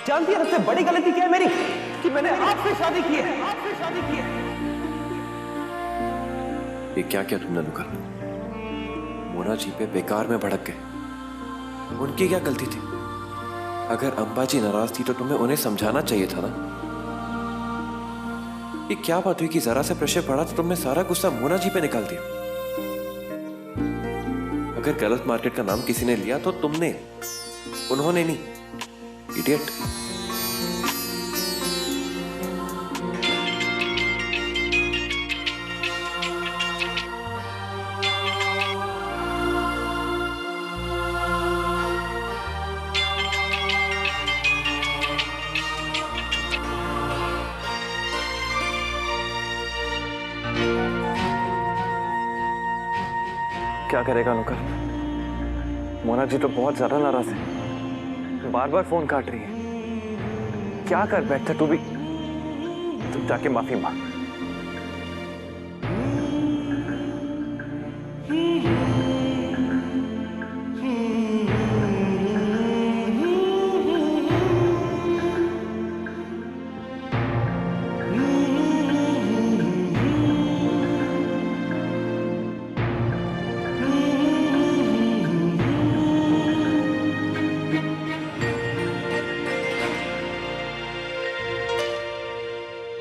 जानती है सबसे बड़ी गलती क्या है मेरी? कि मैंने आपसे शादी की है, आपसे शादी की है। ये क्या क्या तुमने अनुकल? मोना जी पे बेकार में भड़क गए। उनकी क्या गलती थी? अगर अंबा जी नाराज थी तो तुम्हें उन्हें समझाना चाहिए था ना। ये क्या बात हुई कि जरा से प्रेशर पड़ा तो तुमने सारा गुस्सा मोना जी पे निकाल दिया? अगर गलत मार्केट का नाम किसी ने लिया तो तुमने, उन्होंने नहीं। इडियट। क्या करेगा अनुकल? मोना जी तो बहुत ज्यादा नाराज है, बार बार फोन काट रही है। क्या कर बैठा तू भी? तुम जाके माफी मांग।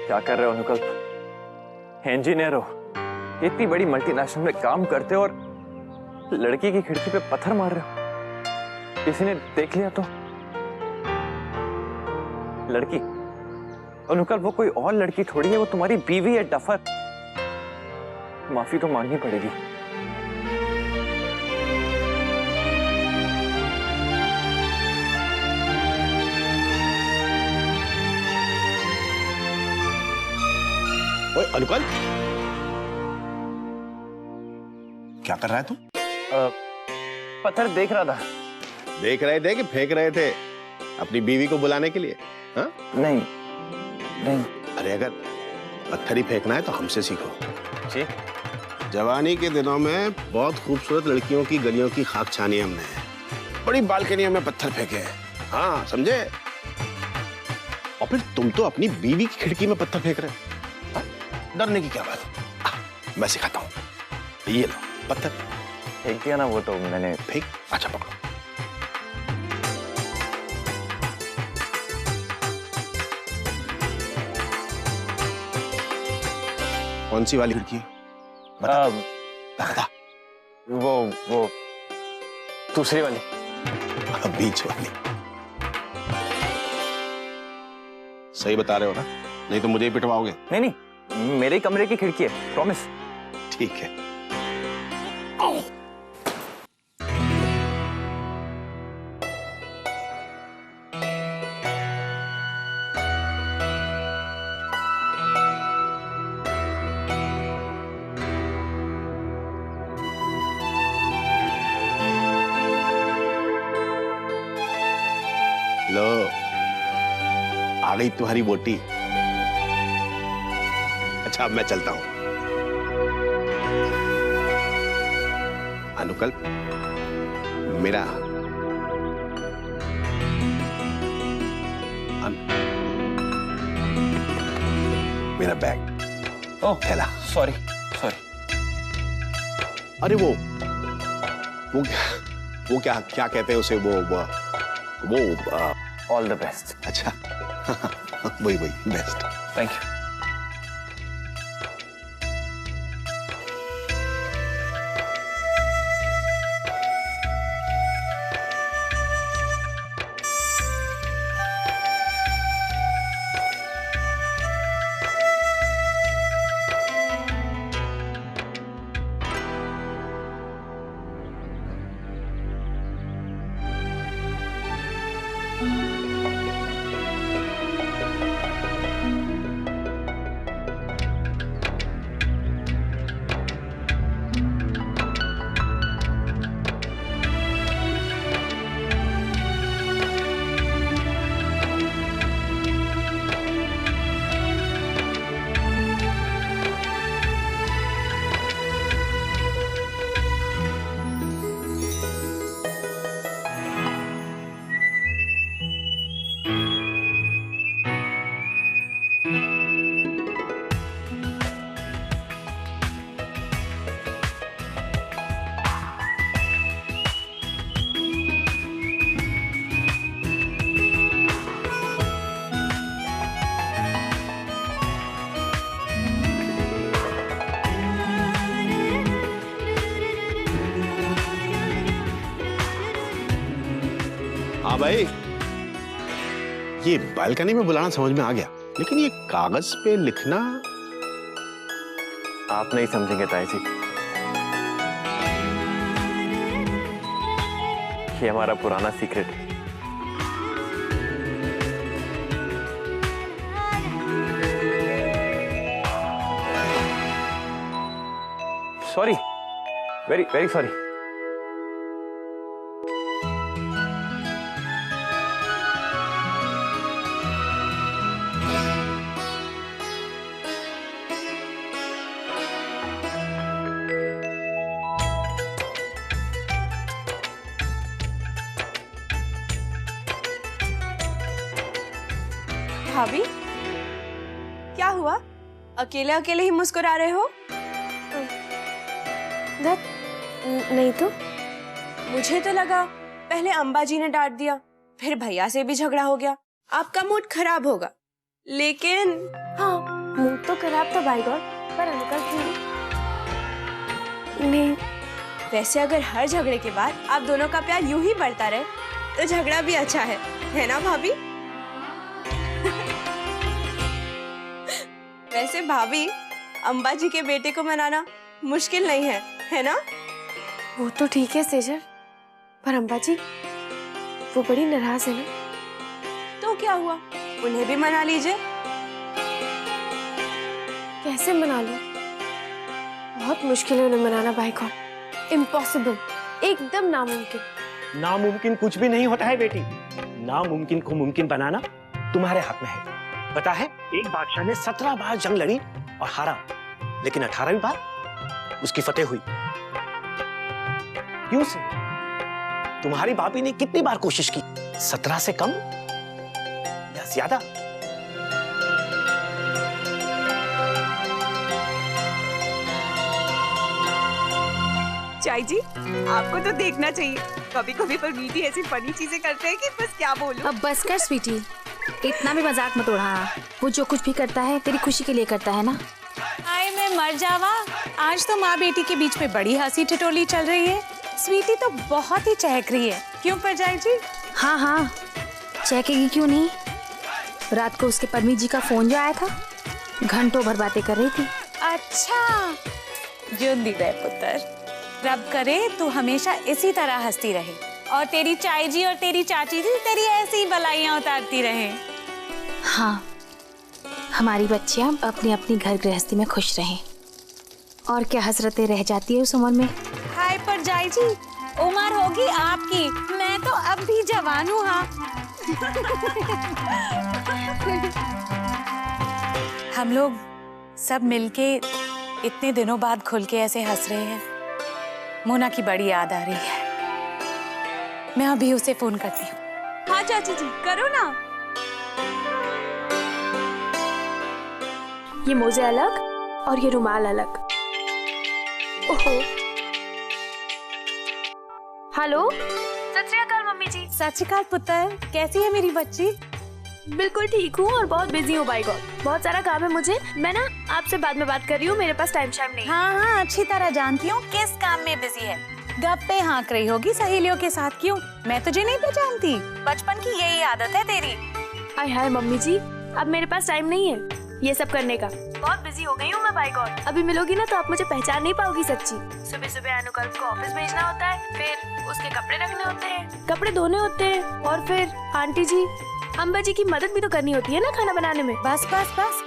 क्या कर रहे हो अनुकल्प? इंजीनियर हो, इतनी बड़ी मल्टीनेशनल में काम करते हो और लड़की की खिड़की पे पत्थर मार रहे हो। किसी ने देख लिया तो? लड़की अनुकल्प वो कोई और लड़की थोड़ी है, वो तुम्हारी बीवी है डफर। माफी तो मांगनी पड़ेगी। ओए अनुकल, क्या कर रहा है तू? पत्थर देख रहा था। देख रहे थे कि फेंक रहे थे अपनी बीवी को बुलाने के लिए? हाँ? नहीं नहीं। अरे अगर पत्थर ही फेंकना है तो हमसे सीखो। जी? जवानी के दिनों में बहुत खूबसूरत लड़कियों की गलियों की खाक छानी हमने, बड़ी बालकनियों में पत्थर फेंके हैं। हाँ समझे? और फिर तुम तो अपनी बीवी की खिड़की में पत्थर फेंक रहे हो। डरने की क्या बात है? मैं सिखाता हूँ। ये लो पत्थर। फेंक दिया ना वो तो मैंने। फेंक? अच्छा पकड़ो। कौन सी वाली खिड़की है? बता। बता। वो दूसरी वाली। बीच वाली। सही बता रहे हो ना? नहीं तो मुझे ही पिटवाओगे। नहीं नहीं, मेरे कमरे की खिड़की है, प्रॉमिस। ठीक है। लो, आ गई तुम्हारी बोटी। अच्छा अब मैं चलता हूं। अनुकल्प, मेरा मेरा बैग। ओह थैला। Sorry sorry. अरे वो क्या क्या कहते हैं उसे? वो ऑल द बेस्ट। अच्छा वही बेस्ट। Thank you. भाई, ये बालकनी में बुलाना समझ में आ गया, लेकिन ये कागज पे लिखना आप नहीं समझेंगे ताई जी। ये हमारा पुराना सीक्रेट है। Sorry, very very sorry. भाभी, क्या हुआ? अकेले अकेले ही मुस्कुरा रहे हो? नहीं तो। मुझे तो लगा पहले अंबाजी ने डांट दिया, फिर भैया से भी झगड़ा हो गया, आपका मूड खराब होगा। लेकिन हाँ, मूड तो खराब था भाई गॉड, पर अंकल नहीं। वैसे अगर हर झगड़े के बाद आप दोनों का प्यार यूं ही बढ़ता रहे तो झगड़ा भी अच्छा है ना भाभी? वैसे भाभी, अंबाजी के बेटे को मनाना मुश्किल नहीं है ना? वो तो ठीक है सेजल, पर अम्बा जी वो बड़ी नाराज है ना। तो क्या हुआ, उन्हें भी मना लीजिए। कैसे मना लूं? बहुत मुश्किल है उन्हें मनाना भाई गॉड, इम्पॉसिबल, एकदम नामुमकिन। नामुमकिन कुछ भी नहीं होता है बेटी, नामुमकिन को मुमकिन बनाना तुम्हारे हाथ में है। पता है, एक बादशाह ने 17 बार जंग लड़ी और हारा, लेकिन 18वीं बार उसकी फतेह हुई। क्यों से? तुम्हारी भाभी ने कितनी बार कोशिश की, 17 से कम या ज्यादा? चाई जी, आपको तो देखना चाहिए, कभी कभी पर मीठी ऐसी फनी चीजें करते हैं कि बस क्या बोलूं। अब बस कर स्वीटी, इतना भी मजाक मत उड़ा। वो जो कुछ भी करता है तेरी खुशी के लिए करता है ना। हाय मैं मर जावा, आज तो माँ बेटी के बीच में बड़ी हंसी ठिठोली चल रही है। स्वीटी तो बहुत ही चहक रही है, क्यों परजाई जी? हाँ हाँ, चहकेगी क्यों नहीं। रात को उसके परमीत जी का फोन जो आया था, घंटों भर बातें कर रही थी। अच्छा, जिंदी रहे पुत्र, रब करे तू हमेशा इसी तरह हंसती रहे और तेरी चाई जी और तेरी चाची जी तेरी ऐसी ही बलाइयाँ उतारती रहे। हाँ, हमारी बच्चियाँ अपनी अपनी घर गृहस्थी में खुश रहें। और क्या हसरतें रह जाती है उस उम्र में। हाय परजाई जी, उम्र होगी आपकी, मैं तो अब भी जवान हूँ। हाँ हम लोग सब मिलके इतने दिनों बाद खुल के ऐसे हंस रहे हैं। मोना की बड़ी याद आ रही है, मैं अभी उसे फोन करती हूँ। हाँ चाची जी, करो ना। ये मोजे अलग और ये रुमाल अलग। ओहो, हेलो, सत श्री अकाल मम्मी जी। सत श्री अकाल पुत्र, कैसी है मेरी बच्ची? बिल्कुल ठीक हूँ और बहुत बिजी हूँ बाय गॉड, बहुत सारा काम है मुझे। मैं ना आपसे बाद में बात कर रही हूँ, मेरे पास टाइम शाइम नहीं। हाँ हाँ, अच्छी तरह जानती हूँ किस काम में बिजी है। गप्पे हाँक रही होगी सहेलियों के साथ। क्यों, मैं तुझे नहीं पहचानती? बचपन की यही आदत है तेरी। हाय हाय मम्मी जी, अब मेरे पास टाइम नहीं है ये सब करने का, बहुत बिजी हो गई हूँ मैं बाय गॉड। अभी मिलोगी ना तो आप मुझे पहचान नहीं पाओगी सच्ची। सुबह सुबह अनुकल्प को ऑफिस भेजना होता है, फिर उसके कपड़े रखने होते हैं, कपड़े धोने होते हैं, और फिर आंटी जी अम्बा जी की मदद भी तो करनी होती है ना खाना बनाने में। बस बस बस,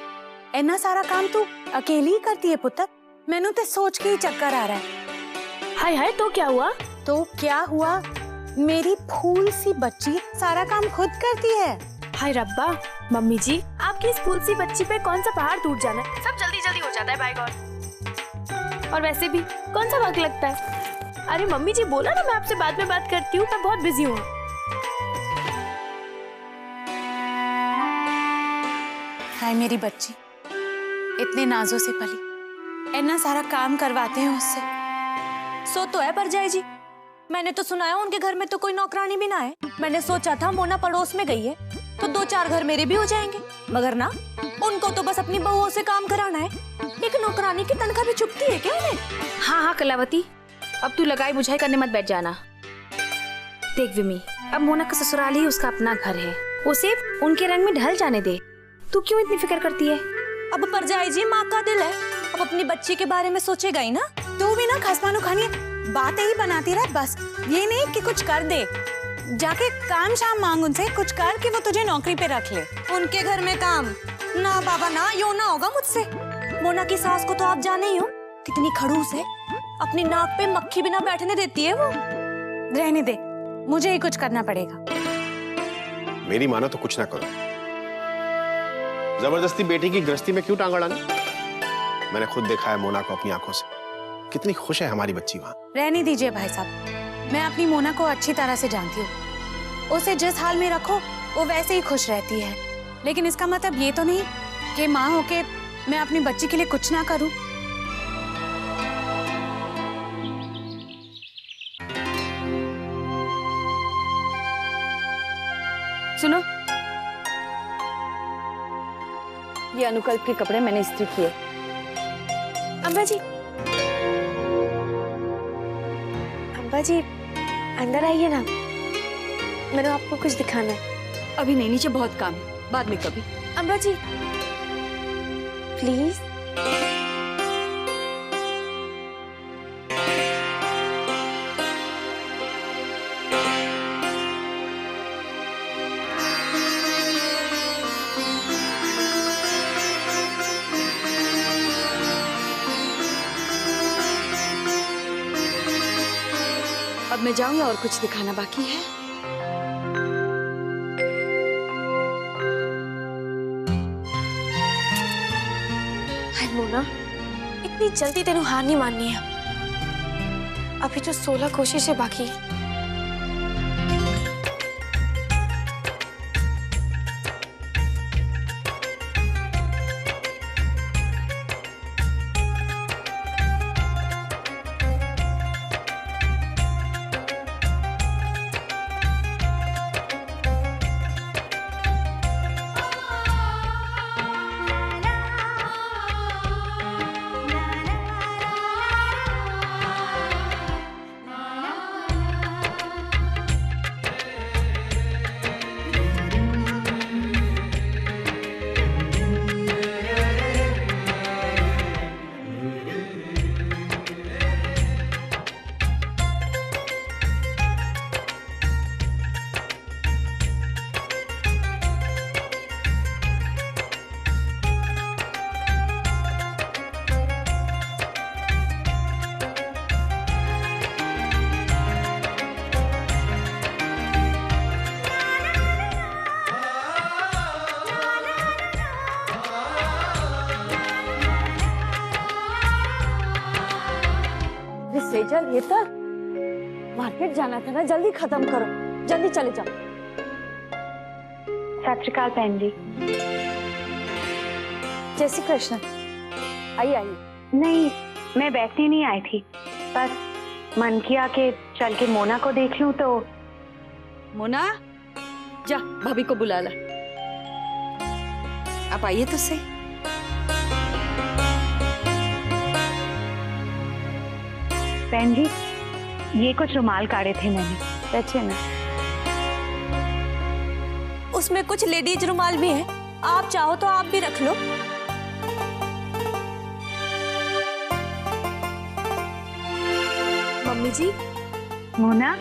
इतना सारा काम तू अकेली ही करती है पुत्र? मैनू तो सोच के ही चक्कर आ रहा है। हाय हाय, तो क्या हुआ? तो क्या हुआ, मेरी फूल सी बच्ची सारा काम खुद करती है। हाय रब्बा, मम्मी जी आपकी इस फूल सी बच्ची पे कौन सा पहाड़ टूट जाना है, सब जल्दी जल्दी हो जाता है बाय गॉड। और वैसे भी कौन सा वक्त लगता है। अरे मम्मी जी बोला ना मैं आपसे बाद में बात करती हूँ, मैं बहुत बिजी हूँ। हाय मेरी बच्ची, इतने नाजों से पली, इतना सारा काम करवाते हैं उससे। सो तो है परजाई जी, मैंने तो सुना है उनके घर में तो कोई नौकरानी भी ना है। मैंने सोचा था मोना पड़ोस में गई है तो 2-4 घर मेरे भी हो जाएंगे, मगर ना, उनको तो बस अपनी बहुओं से काम कराना है। एक नौकरानी की तनख्वाह भी चुभती है क्या उन्हें? हाँ हाँ कलावती, अब तू लगाई बुझाई करने मत बैठ जाना। देख विमी, अब मोना का ससुराल ही उसका अपना घर है, उसे उनके रंग में ढल जाने दे। तू क्यों इतनी फिक्र करती है? अब परजाई जी माँ का दिल है, अब अपनी बच्ची के बारे में सोचेगा ही ना। तू भी ना खसमानो खानी बातें ही बनाती रह बस। ये नहीं कि कुछ कर दे, जाके काम शाम मांग उनसे, कुछ कर कि वो तुझे नौकरी पे रख ले। उनके घर में काम ना बाबा ना, यो ना होगा मुझसे। मोना की सास को तो आप जाने ही हो, कितनी खड़ूस है, अपनी नाक पे मक्खी बिना बैठने देती है वो। रहने दे, मुझे ही कुछ करना पड़ेगा। मेरी मानो तो कुछ ना करो, जबरदस्ती बेटी की गृहस्थी में क्यों टांग अड़ानी? मैंने खुद देखा है मोना को अपनी आंखों से, कितनी खुश है हमारी बच्ची वहां। रहने दीजिए भाई साहब, मैं अपनी मोना को अच्छी तरह से जानती हूँ। उसे जिस हाल में रखो वो वैसे ही खुश रहती है। लेकिन इसका मतलब ये तो नहीं कि माँ होके मैं अपनी बच्ची के लिए कुछ ना करूं। सुनो, ये अनुकल्प के कपड़े मैंने इस्त्री किए। अम्बा जी, अम्बा जी अंदर आइए ना, मैंने आपको कुछ दिखाना है। अभी नहीं, नीचे बहुत काम है, बाद में कभी। अम्बा जी प्लीज। अब मैं जाऊं या और कुछ दिखाना बाकी है? हाय मोना, इतनी जल्दी तेनू हार नहीं माननी है। अभी तो 16 कोशिशें बाकी है। सेजल, ये तक मार्केट जाना था ना, जल्दी खत्म करो, जल्दी चले जाओ। सत श्री अकाल बहन जी। जय श्री कृष्ण। आइए आइए। नहीं, मैं बैठने नहीं आई थी, बस मन किया कि चल के मोना को देख लूं तो। मोना, जा भाभी को बुला ला। आप आइए तो सही। बहन जी, ये कुछ रुमाल काढ़े थे मैंने। बैठिए ना। उसमें कुछ लेडीज रुमाल भी है, आप चाहो तो आप भी रख लो। मम्मी जी। मोना,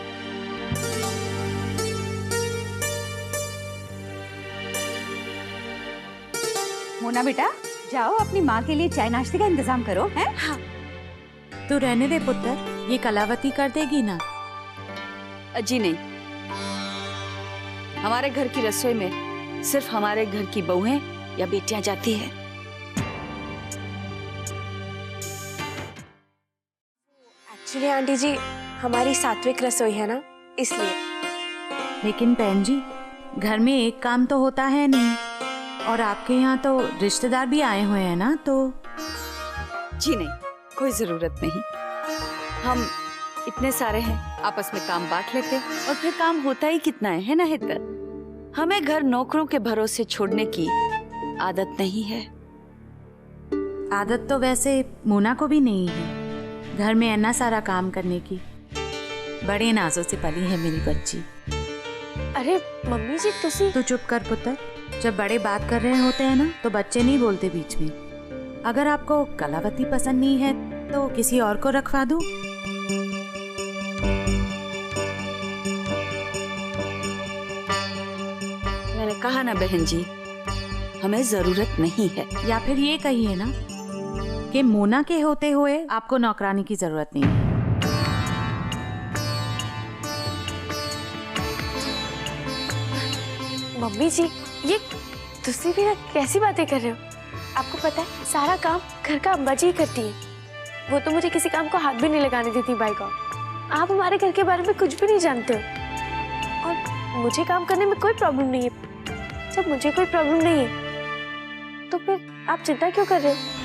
मोना बेटा, जाओ अपनी माँ के लिए चाय नाश्ते का इंतजाम करो। हैं? हाँ। तू रहने दे पुत्र, ये कलावती कर देगी ना। जी नहीं, हमारे घर की रसोई में सिर्फ हमारे घर की बहुएं या बेटियां जाती है। एक्चुअली आंटी जी, हमारी सात्विक रसोई है ना, इसलिए। लेकिन बहन जी, घर में एक काम तो होता है नहीं, और आपके यहाँ तो रिश्तेदार भी आए हुए हैं ना, तो। जी नहीं, कोई जरूरत नहीं। हम इतने सारे हैं, आपस में काम बांट लेते और फिर काम होता ही कितना है ना हितर? हमें घर नौकरों के भरोसे छोड़ने की आदत नहीं है। आदत तो वैसे मोना को भी नहीं है, घर में इतना सारा काम करने की। बड़े नाजों से पली है मेरी बच्ची। अरे मम्मी जी तुसी तू चुप कर पुत्र। जब बड़े बात कर रहे होते हैं ना तो बच्चे नहीं बोलते बीच में। अगर आपको कलावती पसंद नहीं है तो किसी और को रखवा दूं। मैंने कहा ना बहन जी, हमें जरूरत नहीं है। या फिर ये कहिए ना कि मोना के होते हुए आपको नौकरानी की जरूरत नहीं है। मम्मी जी ये तुसी भी ना कैसी बातें कर रहे हो? आपको पता है सारा काम घर का अम्बा जी ही करती है। वो तो मुझे किसी काम को हाथ भी नहीं लगाने देती बाई गॉड। आप हमारे घर के बारे में कुछ भी नहीं जानते हो और मुझे काम करने में कोई प्रॉब्लम नहीं है। जब मुझे कोई प्रॉब्लम नहीं है तो फिर आप चिंता क्यों कर रहे हो?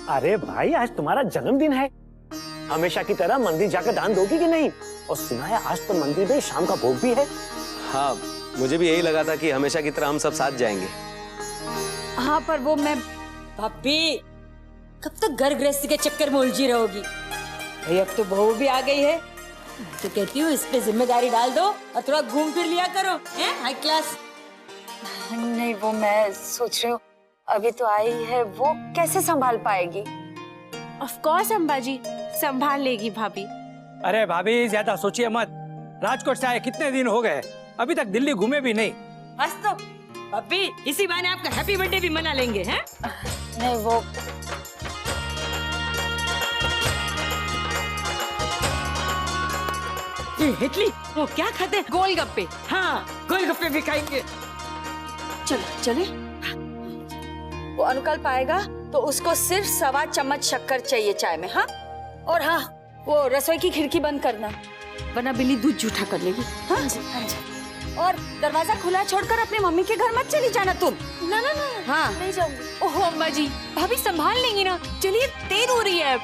अरे भाई आज तुम्हारा जन्मदिन है, हमेशा की तरह मंदिर जाकर दान दोगी कि नहीं? और सुना है आज तो मंदिर में शाम का भोग भी है। हाँ, मुझे भी यही लगा था कि हमेशा की तरह हम सब साथ जाएंगे। हाँ पर वो मैं भाभी कब तक घर गृहस्थी के चक्कर में उलझी रहोगी? भाई अब तो बहू भी आ गई है तो कहती हूँ इस पे जिम्मेदारी डाल दो और थोड़ा घूम फिर लिया करो, हैं हाई क्लास। नहीं वो मैं सोच रही हूँ अभी तो आई है, वो कैसे संभाल पाएगी? ऑफ कोर्स अम्बा जी संभाल लेगी भाभी। अरे भाभी ज्यादा सोचिए मत। राजकोट से आए कितने दिन हो गए, अभी तक दिल्ली घूमे भी नहीं। बस तो भाभी इसी बहाने आपका हैप्पी बर्थडे भी मना लेंगे, हैं? नहीं वो हिटली वो क्या खाते हैं? गोलगप्पे। हाँ गोलगप्पे भी खाएंगे। चलो चले। वो अनुकल्प आएगा तो उसको सिर्फ 1.25 चम्मच शक्कर चाहिए चाय में। हाँ और हाँ वो रसोई की खिड़की बंद करना वरना बिल्ली दूध जूठा कर लेगी। हाँ जी हाँ जी। और दरवाजा खुला छोड़कर अपनी मम्मी के घर मत चली जाना तुम। ना ना ना हाँ नहीं जाऊंगी। ओहो अम्बा जी भाभी संभाल लेंगी ना। चलिए देर हो रही है अब।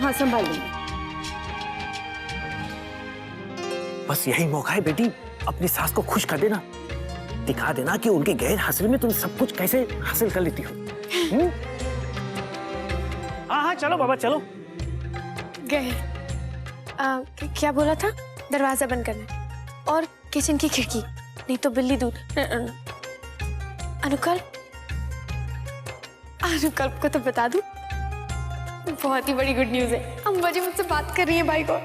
हाँ संभाल लेंगे। बस यही मौका है बेटी, अपनी सास को खुश कर देना, दिखा देना कि उनके गैर हासिल में तुम सब कुछ कैसे हासिल कर लेती हो। हाँ हाँ चलो बाबा चलो। गए क्या बोला था? दरवाजा बंद करना और किचन की खिड़की, नहीं तो बिल्ली दूध। अनुकल्प अनुकल्प को तो बता दूं, बहुत ही बड़ी गुड न्यूज है। अम्बा जी मुझसे बात कर रही है भाई को।